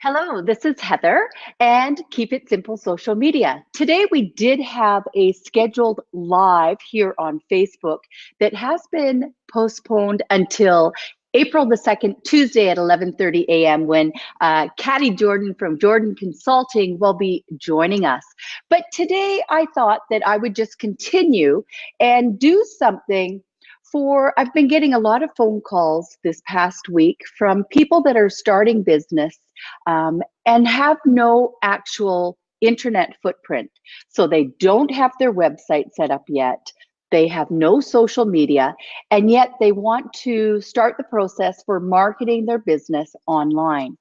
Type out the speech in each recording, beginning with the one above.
Hello, this is Heather and Keep It Simple Social Media. Today we did have a scheduled live here on Facebook that has been postponed until April the 2nd, Tuesday at 11:30 a.m. when Katty Jordan from Jordan Consulting will be joining us. But today I thought that I would just continue and do something I've been getting a lot of phone calls this past week from people that are starting business and have no actual internet footprint. So they don't have their website set up yet. They have no social media, and yet they want to start the process for marketing their business online.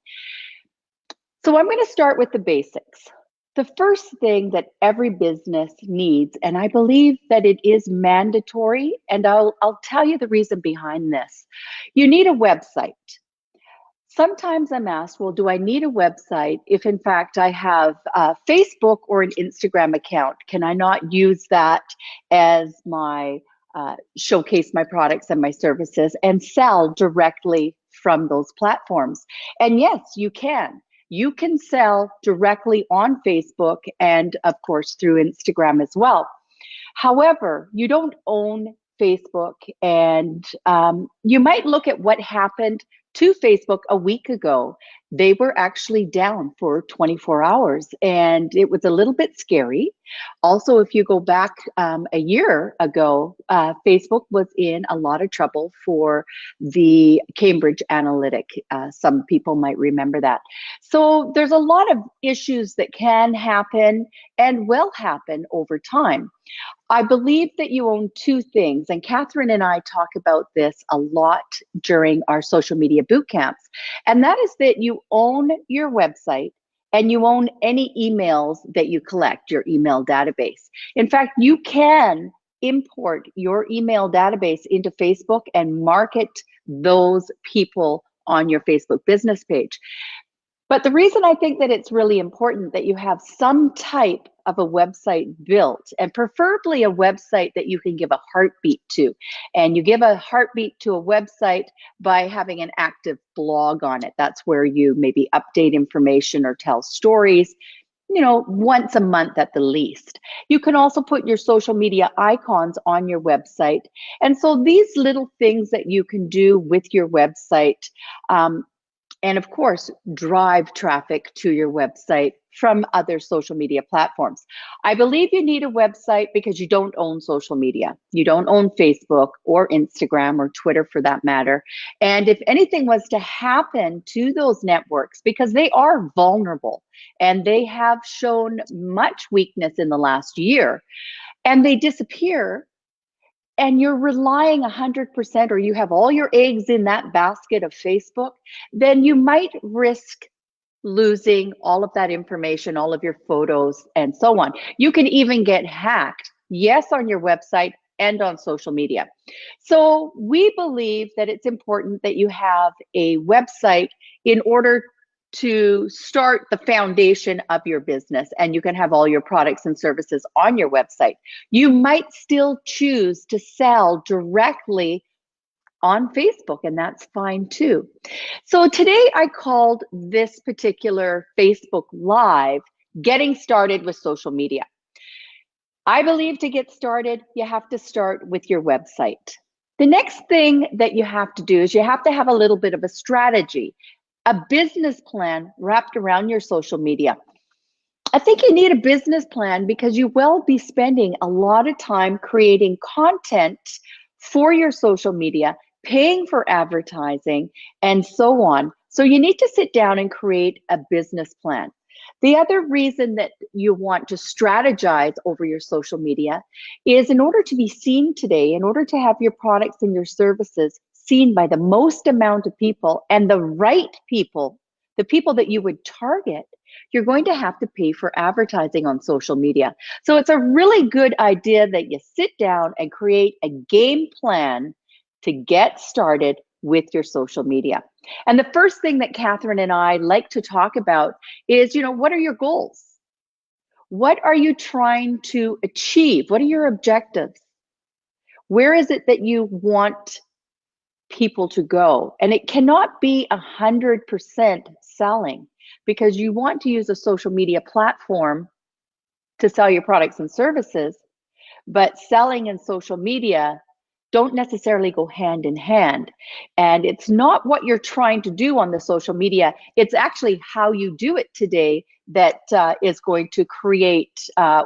So I'm going to start with the basics. The first thing that every business needs, and I believe that it is mandatory, and I'll tell you the reason behind this. You need a website. Sometimes I'm asked, well, do I need a website if in fact I have a Facebook or an Instagram account? Can I not use that as my showcase my products and my services and sell directly from those platforms? And yes, you can. You can sell directly on Facebook and of course through Instagram as well. However, you don't own Facebook, and you might look at what happened to Facebook a week ago. They were actually down for 24 hours, and it was a little bit scary. Also, if you go back a year ago, Facebook was in a lot of trouble for the Cambridge Analytic. Some people might remember that. So there's a lot of issues that can happen and will happen over time. I believe that you own two things, and Catherine and I talk about this a lot during our social media boot camps, and that is that you own your website and you own any emails that you collect, your email database. In fact, you can import your email database into Facebook and market those people on your Facebook business page. But the reason I think that it's really important that you have some type of a website built, and preferably a website that you can give a heartbeat to. And you give a heartbeat to a website by having an active blog on it. That's where you maybe update information or tell stories, once a month at the least. You can also put your social media icons on your website. And so these little things that you can do with your website, and of course, drive traffic to your website from other social media platforms. I believe you need a website because you don't own social media. You don't own Facebook or Instagram or Twitter for that matter. And if anything was to happen to those networks, because they are vulnerable and they have shown much weakness in the last year, and they disappear, and you're relying 100%, or you have all your eggs in that basket of Facebook, then you might risk losing all of that information, all of your photos, and so on. You can even get hacked, yes, on your website and on social media. So we believe that it's important that you have a website in order to start the foundation of your business, and you can have all your products and services on your website. You might still choose to sell directly on Facebook, and that's fine too. So today I called this particular Facebook Live Getting Started with Social Media. I believe to get started, you have to start with your website. The next thing that you have to do is you have to have a little bit of a strategy, a business plan wrapped around your social media. I think you need a business plan because you will be spending a lot of time creating content for your social media, paying for advertising, and so on. So you need to sit down and create a business plan. The other reason that you want to strategize over your social media is in order to be seen today, in order to have your products and your services seen by the most amount of people and the right people, the people that you would target, you're going to have to pay for advertising on social media. So it's a really good idea that you sit down and create a game plan to get started with your social media. And the first thing that Catherine and I like to talk about is, what are your goals? What are you trying to achieve? What are your objectives? Where is it that you want people to go? And it cannot be 100% selling. because you want to use a social media platform to sell your products and services, but selling and social media don't necessarily go hand in hand. And it's not what you're trying to do on the social media, it's actually how you do it today that is going to create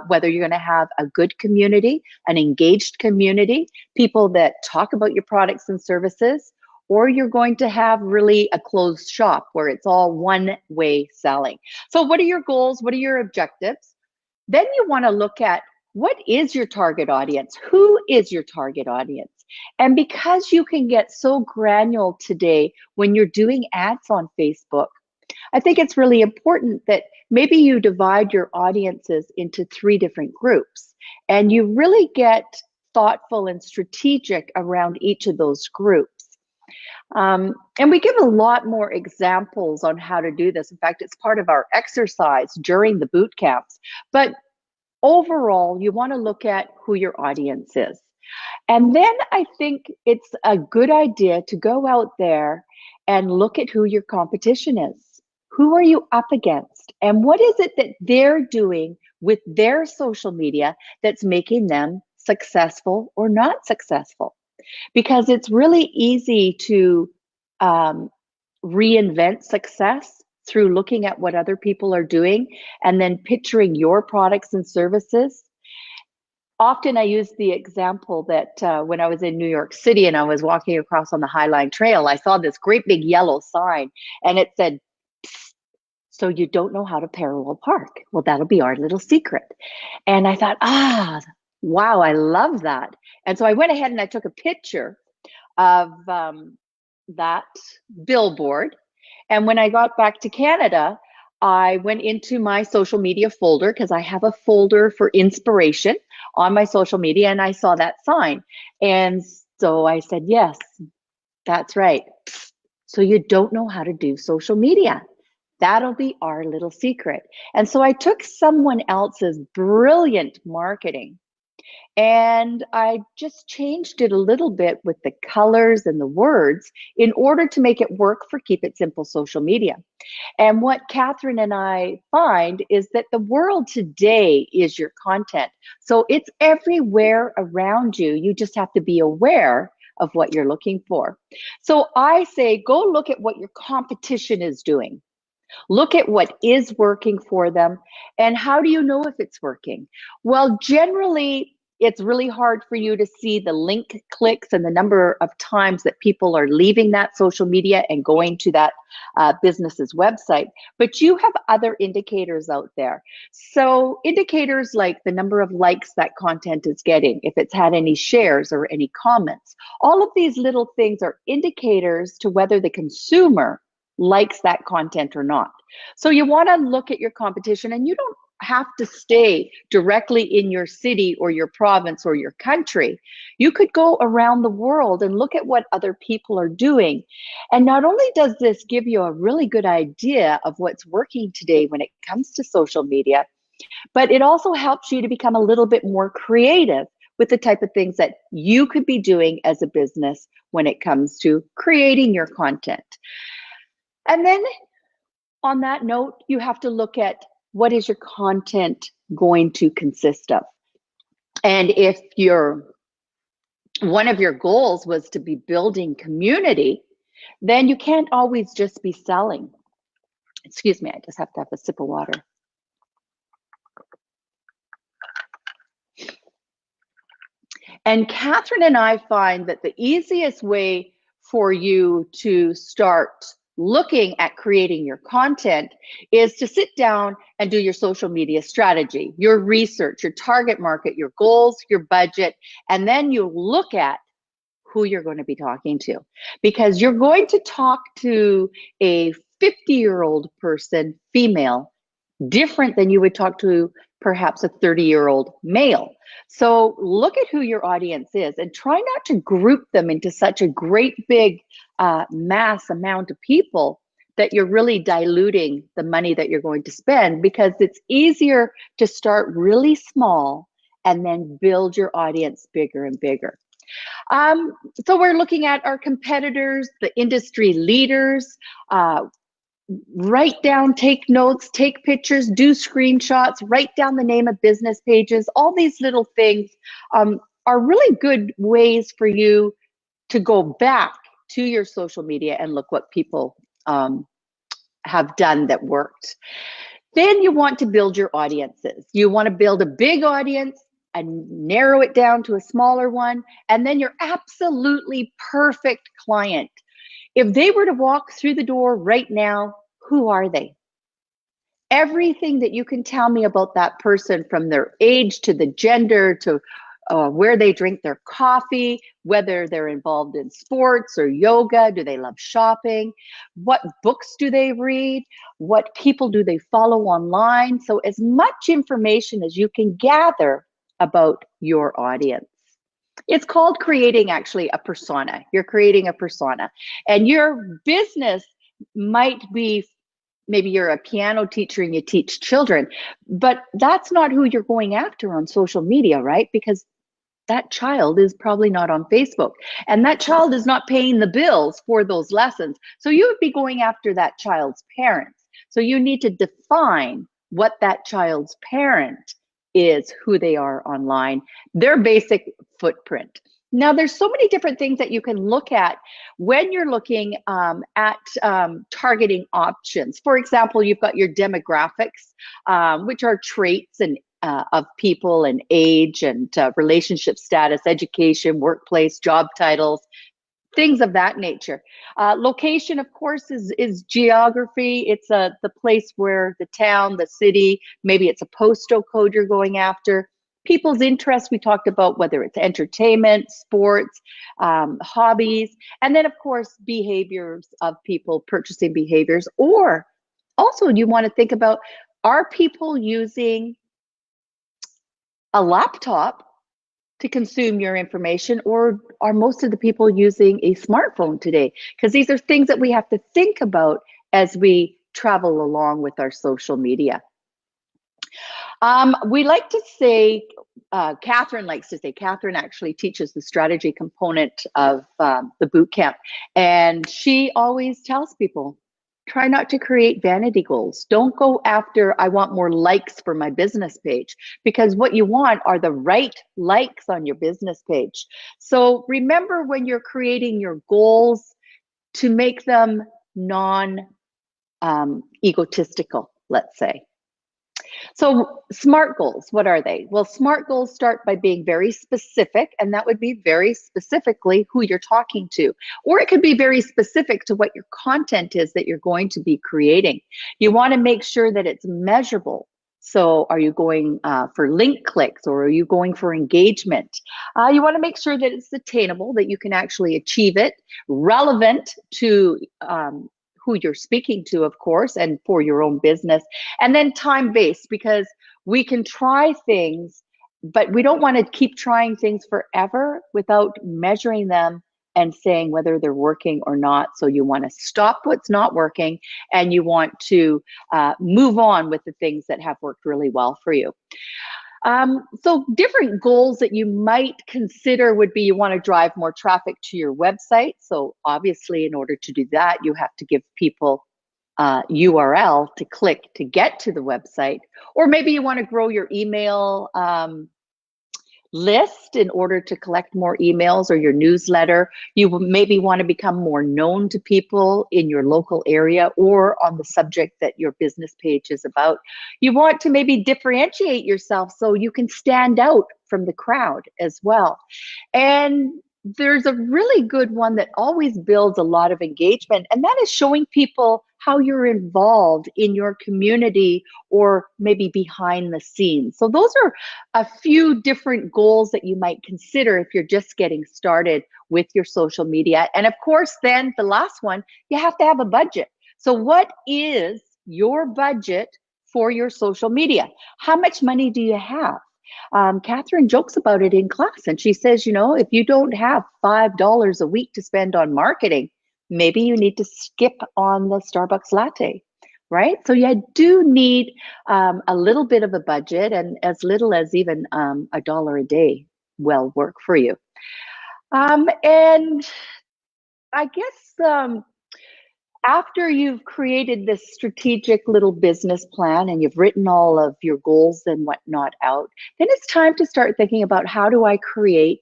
whether you're going to have a good community, an engaged community, people that talk about your products and services, or you're going to have really a closed shop where it's all one-way selling. So what are your goals? What are your objectives? Then you want to look at, what is your target audience? Who is your target audience? And because you can get so granular today when you're doing ads on Facebook, I think it's really important that maybe you divide your audiences into 3 different groups and you really get thoughtful and strategic around each of those groups. And we give a lot more examples on how to do this. In fact, it's part of our exercise during the boot camps. But overall, you want to look at who your audience is. And then I think it's a good idea to go out there and look at who your competition is. Who are you up against? And what is it that they're doing with their social media that's making them successful or not successful? Because it's really easy to reinvent success through looking at what other people are doing and then picturing your products and services. Often I use the example that when I was in New York City and I was walking across on the High Line Trail, I saw this great big yellow sign and it said, "So you don't know how to parallel park? Well, that'll be our little secret." And I thought, wow, I love that. And so I went ahead and I took a picture of that billboard. And when I got back to Canada, I went into my social media folder because I have a folder for inspiration on my social media, and I saw that sign. And so I said, yes, that's right. So you don't know how to do social media. That'll be our little secret. And so I took someone else's brilliant marketing and I just changed it a little bit with the colors and the words in order to make it work for Keep It Simple social media. And what Catherine and I find is that the world today is your content. So it's everywhere around you. You just have to be aware of what you're looking for. So I say, go look at what your competition is doing. Look at what is working for them. And how do you know if it's working? Well, generally, it's really hard for you to see the link clicks and the number of times that people are leaving that social media and going to that business's website. But you have other indicators out there. So indicators like the number of likes that content is getting, if it's had any shares or any comments. All of these little things are indicators to whether the consumer likes that content or not. So you want to look at your competition, and you don't have to stay directly in your city or your province or your country. You could go around the world and look at what other people are doing. And not only does this give you a really good idea of what's working today when it comes to social media, but it also helps you to become a little bit more creative with the type of things that you could be doing as a business when it comes to creating your content. And then on that note, you have to look at, what is your content going to consist of? And if one of your goals was to be building community, then you can't always just be selling. Excuse me, I just have to have a sip of water. And Catherine and I find that the easiest way for you to start looking at creating your content is to sit down and do your social media strategy, your research, your target market, your goals, your budget, and then you look at who you're going to be talking to. Because you're going to talk to a 50-year-old person, female, different than you would talk to perhaps a 30-year-old male. So look at who your audience is and try not to group them into such a great big mass amount of people that you're really diluting the money that you're going to spend, because it's easier to start really small and then build your audience bigger and bigger. So we're looking at our competitors, the industry leaders, write down, take notes, take pictures, do screenshots, write down the name of business pages. All these little things are really good ways for you to go back to your social media and look what people have done that worked. Then you want to build your audiences. You want to build a big audience and narrow it down to a smaller one, and then your absolutely perfect client. If they were to walk through the door right now, who are they? Everything that you can tell me about that person, from their age to the gender to where they drink their coffee, whether they're involved in sports or yoga, do they love shopping, what books do they read, what people do they follow online. So as much information as you can gather about your audience. It's called creating actually a persona. You're creating a persona, and your business might be, maybe you're a piano teacher and you teach children, but that's not who you're going after on social media, right? Because that child is probably not on Facebook, and that child is not paying the bills for those lessons. So you would be going after that child's parents. So you need to define what that child's parent is, who they are online, their basic footprint. Now, there's so many different things that you can look at when you're looking at targeting options. For example, you've got your demographics, which are traits and of people and age and relationship status, education, workplace, job titles, things of that nature. Location, of course, is geography. It's the place where the town, the city, maybe it's a postal code you're going after. People's interests, we talked about, whether it's entertainment, sports, hobbies, and then, of course, behaviors of people, purchasing behaviors. Or also, you want to think about, are people using a laptop to consume your information, or are most of the people using a smartphone today? Because these are things that we have to think about as we travel along with our social media. We like to say, Catherine likes to say, Catherine actually teaches the strategy component of the boot camp, and she always tells people, try not to create vanity goals. Don't go after, I want more likes for my business page, because what you want are the right likes on your business page. So remember, when you're creating your goals, to make them non-egotistical, let's say. So SMART goals, what are they? Well, SMART goals start by being very specific, and that would be very specifically who you're talking to. Or it could be very specific to what your content is that you're going to be creating. You want to make sure that it's measurable. So are you going for link clicks, or are you going for engagement? You want to make sure that it's attainable, that you can actually achieve it, relevant to who you're speaking to, of course, and for your own business. And then time-based, because we can try things, but we don't want to keep trying things forever without measuring them and saying whether they're working or not. So you want to stop what's not working, and you want to move on with the things that have worked really well for you. So different goals that you might consider would be, you want to drive more traffic to your website. So obviously, in order to do that, you have to give people URL to click to get to the website. Or maybe you want to grow your email list in order to collect more emails, or your newsletter. You maybe want to become more known to people in your local area or on the subject that your business page is about. You want to maybe differentiate yourself so you can stand out from the crowd as well. And there's a really good one that always builds a lot of engagement, and that is showing people how you're involved in your community, or maybe behind the scenes. So those are a few different goals that you might consider if you're just getting started with your social media. And of course, then the last one, you have to have a budget. So what is your budget for your social media? How much money do you have? Catherine jokes about it in class, and she says, you know, if you don't have $5 a week to spend on marketing, maybe you need to skip on the Starbucks latte, right? So you do need a little bit of a budget, and as little as even $1 a day will work for you. And I guess After you've created this strategic little business plan and you've written all of your goals and whatnot out, then it's time to start thinking about, how do I create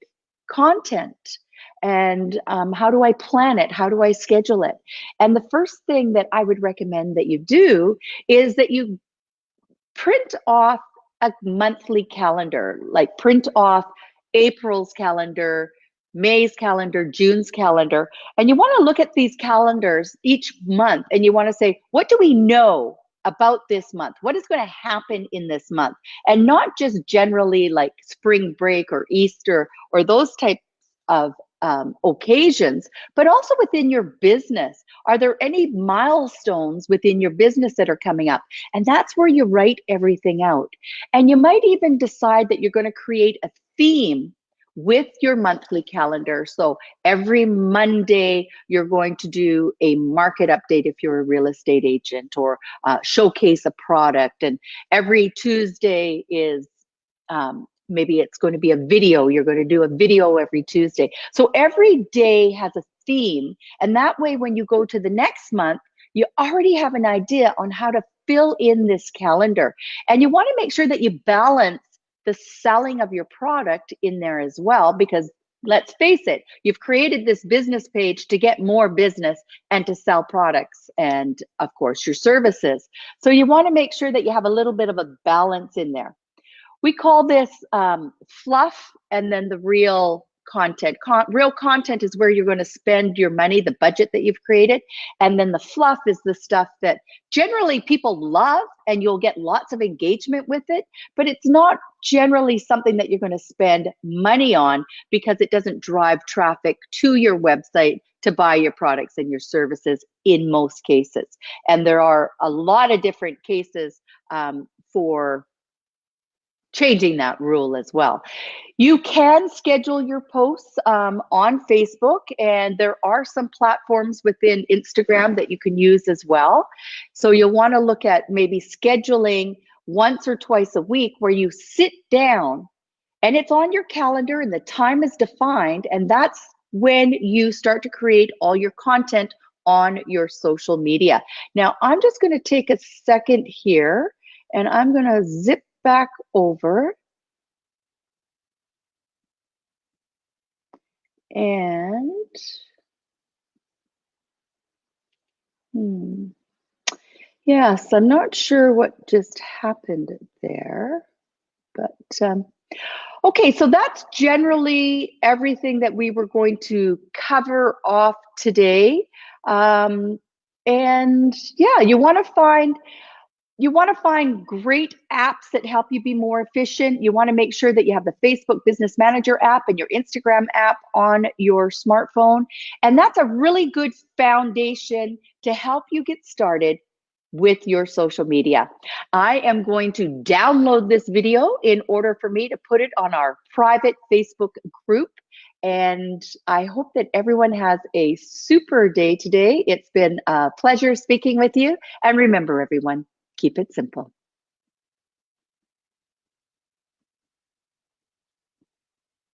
content? And how do I plan it? How do I schedule it? And the first thing that I would recommend that you do is that you print off a monthly calendar, like print off April's calendar, May's calendar, June's calendar. And you want to look at these calendars each month and you want to say, what do we know about this month? What is going to happen in this month? And not just generally like spring break or Easter or those types of occasions, but also within your business. Are there any milestones within your business that are coming up? And that's where you write everything out. And you might even decide that you're going to create a theme with your monthly calendar. So every Monday, you're going to do a market update if you're a real estate agent, or showcase a product. And every Tuesday is maybe it's going to be a video. You're going to do a video every Tuesday. So every day has a theme. And that way, when you go to the next month, you already have an idea on how to fill in this calendar. And you want to make sure that you balance the selling of your product in there as well, because let's face it, you've created this business page to get more business and to sell products and, of course, your services. So you want to make sure that you have a little bit of a balance in there. We call this fluff, and then the real content. Real content is where you're going to spend your money, the budget that you've created. And then the fluff is the stuff that generally people love and you'll get lots of engagement with it, but it's not generally something that you're going to spend money on because it doesn't drive traffic to your website to buy your products and your services in most cases. And there are a lot of different cases for changing that rule as well. You can schedule your posts on Facebook, and there are some platforms within Instagram that you can use as well. So you'll want to look at maybe scheduling once or twice a week where you sit down and it's on your calendar and the time is defined, and that's when you start to create all your content on your social media. Now, I'm just going to take a second here and I'm going to zip back over and yes, I'm not sure what just happened there, but okay, so that's generally everything that we were going to cover off today. And yeah, you want to find great apps that help you be more efficient. You want to make sure that you have the Facebook Business Manager app and your Instagram app on your smartphone. And that's a really good foundation to help you get started with your social media. I am going to download this video in order for me to put it on our private Facebook group. And I hope that everyone has a super day today. It's been a pleasure speaking with you. And remember, everyone, keep it simple.